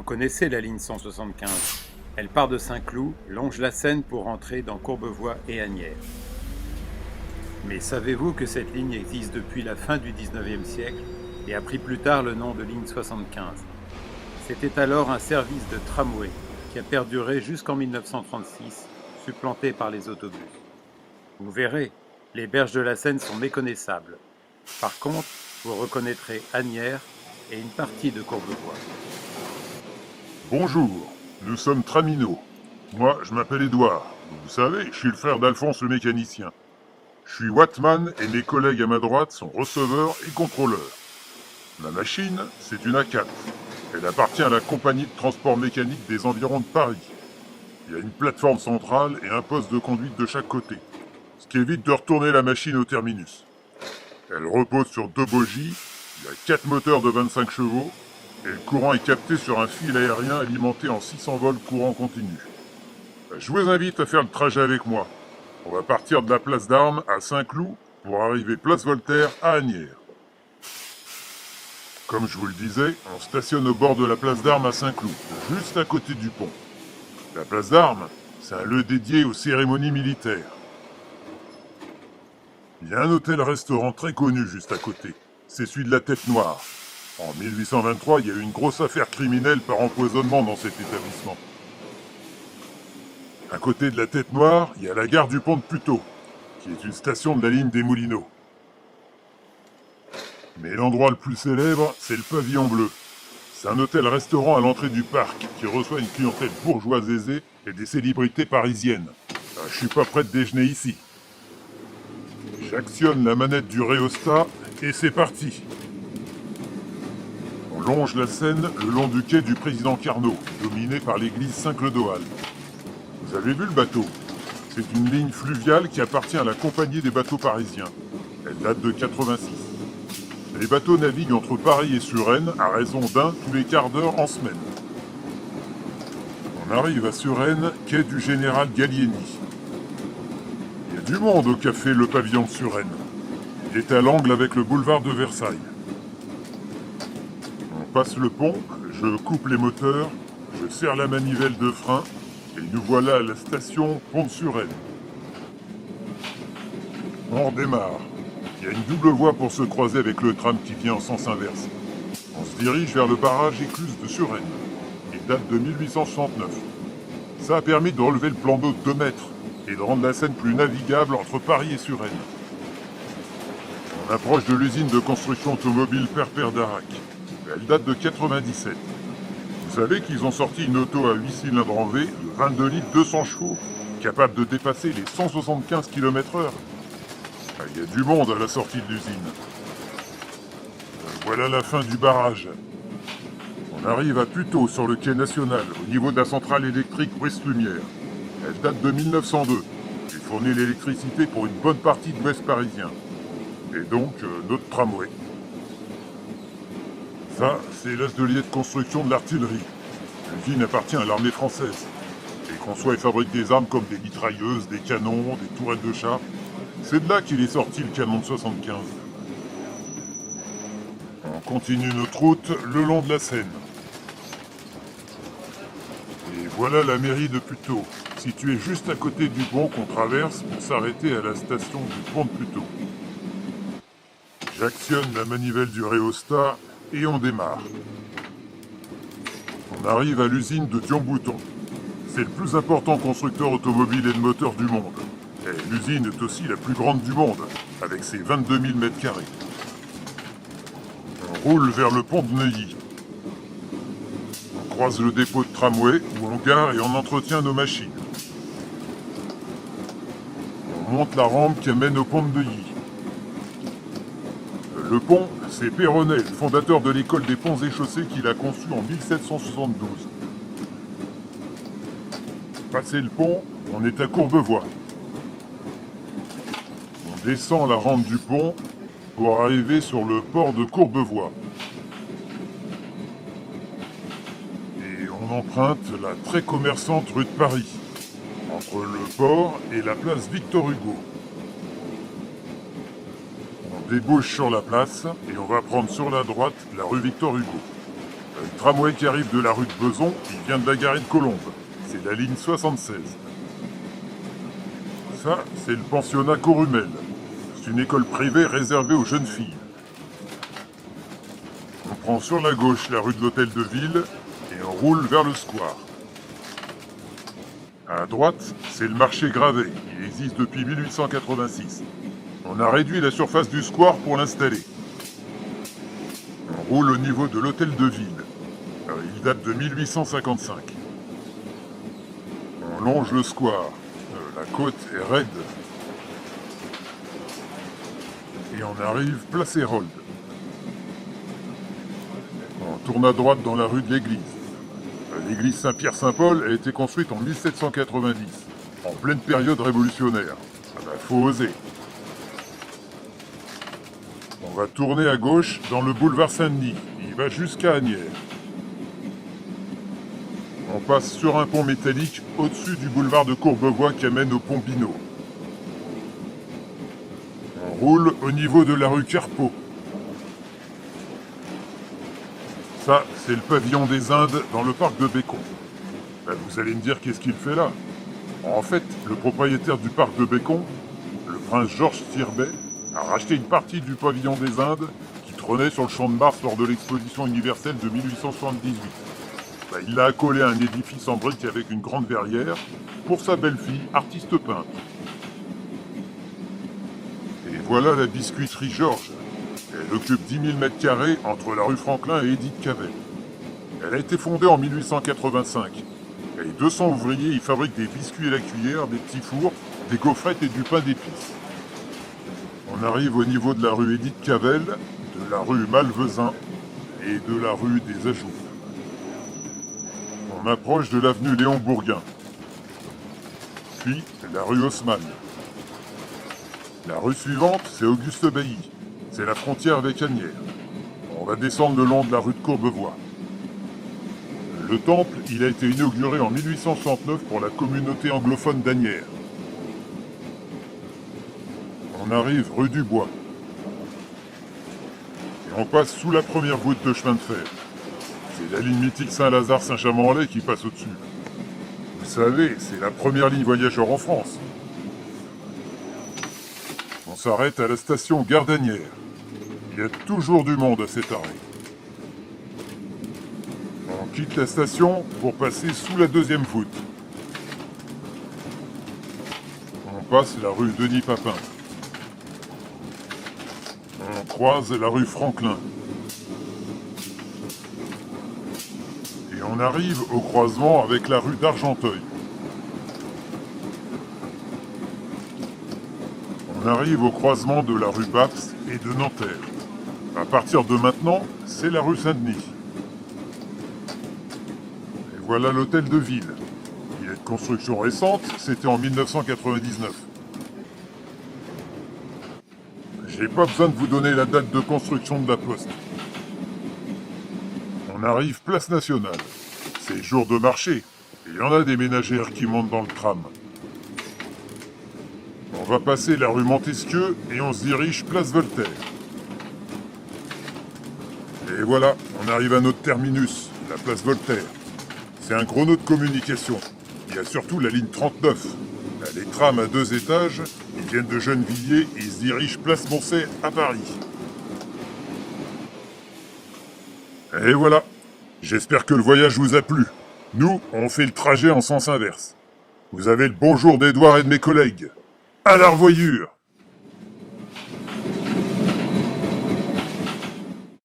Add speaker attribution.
Speaker 1: connaissez la ligne 175. Elle part de Saint-Cloud, longe la Seine pour entrer dans Courbevoie et Asnières. Mais savez-vous que cette ligne existe depuis la fin du XIXe siècle et a pris plus tard le nom de ligne 75? C'était alors un service de tramway qui a perduré jusqu'en 1936, supplanté par les autobus. Vous verrez, les berges de la Seine sont méconnaissables. Par contre, vous reconnaîtrez Asnières et une partie de Courbevoie.
Speaker 2: Bonjour, nous sommes Tramino. Moi, je m'appelle Édouard. Vous savez, je suis le frère d'Alphonse le mécanicien. Je suis Wattman et mes collègues à ma droite sont receveurs et contrôleurs. Ma machine, c'est une A4. Elle appartient à la compagnie de transport mécanique des environs de Paris. Il y a une plateforme centrale et un poste de conduite de chaque côté, ce qui évite de retourner la machine au terminus. Elle repose sur 2 bogies, il y a 4 moteurs de 25 chevaux, et le courant est capté sur un fil aérien alimenté en 600 volts courant continu. Je vous invite à faire le trajet avec moi. On va partir de la place d'Armes à Saint-Cloud pour arriver place Voltaire à Asnières. Comme je vous le disais, on stationne au bord de la place d'Armes à Saint-Cloud, juste à côté du pont. La place d'Armes, c'est un lieu dédié aux cérémonies militaires. Il y a un hôtel-restaurant très connu juste à côté. C'est celui de la Tête Noire. En 1823, il y a eu une grosse affaire criminelle par empoisonnement dans cet établissement. À côté de la Tête Noire, il y a la gare du Pont de Puteaux, qui est une station de la ligne des Moulineaux. Mais l'endroit le plus célèbre, c'est le Pavillon Bleu. C'est un hôtel-restaurant à l'entrée du parc qui reçoit une clientèle bourgeoise aisée et des célébrités parisiennes. Je suis pas prêt de déjeuner ici. J'actionne la manette du rhéostat et c'est parti. On longe la Seine le long du quai du Président Carnot, dominé par l'église Saint-Clodoald. Vous avez vu le bateau? C'est une ligne fluviale qui appartient à la Compagnie des bateaux parisiens. Elle date de 86. Les bateaux naviguent entre Paris et Suresnes à raison d'un tous les quarts d'heure en semaine. On arrive à Suresnes, quai du Général Gallieni. Il y a du monde au café Le Pavillon de Suresnes. Il est à l'angle avec le boulevard de Versailles. On passe le pont, je coupe les moteurs, je serre la manivelle de frein, et nous voilà à la station Pont-de-Suresnes. On redémarre. Il y a une double voie pour se croiser avec le tram qui vient en sens inverse. On se dirige vers le barrage écluse de Suresnes. Il date de 1869. Ça a permis de relever le plan d'eau de 2 mètres et de rendre la Seine plus navigable entre Paris et Suresnes. On approche de l'usine de construction automobile Perper d'Arac. Elle date de 97. Vous savez qu'ils ont sorti une auto à 8 cylindres en V de 22 litres 200 chevaux, capable de dépasser les 175 km/h. Il y a du monde à la sortie de l'usine. Voilà la fin du barrage. On arrive à Puteaux, sur le quai national, au niveau de la centrale électrique Ouest-Lumière. Elle date de 1902 et fournit l'électricité pour une bonne partie de l'Ouest parisien. Et donc, notre tramway. Ça, c'est l'atelier de construction de l'artillerie. L'usine appartient à l'armée française. Et conçoit et fabrique des armes comme des mitrailleuses, des canons, des tourelles de chars. C'est de là qu'il est sorti le canon de 75. On continue notre route le long de la Seine. Et voilà la mairie de Puteaux, située juste à côté du pont qu'on traverse pour s'arrêter à la station du Pont de Puteaux. J'actionne la manivelle du rhéostat et on démarre. On arrive à l'usine de Dion-Bouton. C'est le plus important constructeur automobile et de moteurs du monde. Et l'usine est aussi la plus grande du monde, avec ses 22 000 m². On roule vers le pont de Neuilly. On croise le dépôt de tramway où on gare et on entretient nos machines. On monte la rampe qui amène au pont de Neuilly. Le pont, c'est Perronnet, le fondateur de l'école des ponts et chaussées qu'il a conçu en 1772. Passé le pont, on est à Courbevoie. On descend la rampe du pont pour arriver sur le port de Courbevoie. Et on emprunte la très commerçante rue de Paris, entre le port et la place Victor Hugo. On débouche sur la place et on va prendre sur la droite la rue Victor Hugo. Le tramway qui arrive de la rue de Beson, il vient de la gare de Colombes. C'est la ligne 76. Ça, c'est le pensionnat Corumel. C'est une école privée réservée aux jeunes filles. On prend sur la gauche la rue de l'Hôtel de Ville et on roule vers le square. À droite, c'est le marché Gravet. Il existe depuis 1886. On a réduit la surface du square pour l'installer. On roule au niveau de l'Hôtel de Ville. Il date de 1855. On longe le square. La côte est raide. Et on arrive place Hérold. On tourne à droite dans la rue de l'église. L'église Saint-Pierre-Saint-Paul a été construite en 1790, en pleine période révolutionnaire. Faut oser. On va tourner à gauche dans le boulevard Saint-Denis. Il va jusqu'à Asnières. On passe sur un pont métallique au-dessus du boulevard de Courbevoie qui amène au pont Binot. On roule au niveau de la rue Carpeau. Ça, c'est le pavillon des Indes dans le parc de Bécon. Vous allez me dire qu'est-ce qu'il fait là? En fait, le propriétaire du parc de Bécon, le prince Georges Sirbet, a racheté une partie du pavillon des Indes qui trônait sur le champ de Mars lors de l'exposition universelle de 1878. Il l'a accolé à un édifice en briques avec une grande verrière pour sa belle-fille, artiste peintre. Et voilà la biscuiterie Georges. Elle occupe 10 000 m² entre la rue Franklin et Édith Cavell. Elle a été fondée en 1885. Et 200 ouvriers y fabriquent des biscuits à la cuillère, des petits fours, des gaufrettes et du pain d'épices. On arrive au niveau de la rue Édith Cavell, de la rue Malvezin et de la rue des Ajouts. On approche de l'avenue Léon Bourguin. Puis la rue Haussmann. La rue suivante, c'est Auguste Bailly. C'est la frontière avec Asnières. On va descendre le long de la rue de Courbevoie. Le temple, il a été inauguré en 1869 pour la communauté anglophone d'Asnières. On arrive rue du Bois. Et on passe sous la première voûte de chemin de fer. C'est la ligne mythique Saint-Lazare-Saint-Chamond-en-Laye qui passe au-dessus. Vous savez, c'est la première ligne voyageur en France. On s'arrête à la station Gare d'Asnières. Il y a toujours du monde à cet arrêt. On quitte la station pour passer sous la deuxième voûte. On passe la rue Denis Papin. On croise la rue Franklin. Et on arrive au croisement avec la rue d'Argenteuil. On arrive au croisement de la rue Baps et de Nanterre. À partir de maintenant, c'est la rue Saint-Denis. Et voilà l'hôtel de ville. Il est de construction récente, c'était en 1999. J'ai pas besoin de vous donner la date de construction de la poste. On arrive place Nationale. C'est jour de marché. Il y en a des ménagères qui montent dans le tram. On va passer la rue Montesquieu et on se dirige place Voltaire. Et voilà, on arrive à notre terminus, la place Voltaire. C'est un gros nœud de communication. Il y a surtout la ligne 39. Les trams à 2 étages, ils viennent de Gennevilliers et ils se dirigent place Moncey à Paris. Et voilà. J'espère que le voyage vous a plu. Nous, on fait le trajet en sens inverse. Vous avez le bonjour d'Edouard et de mes collègues. À la revoyure!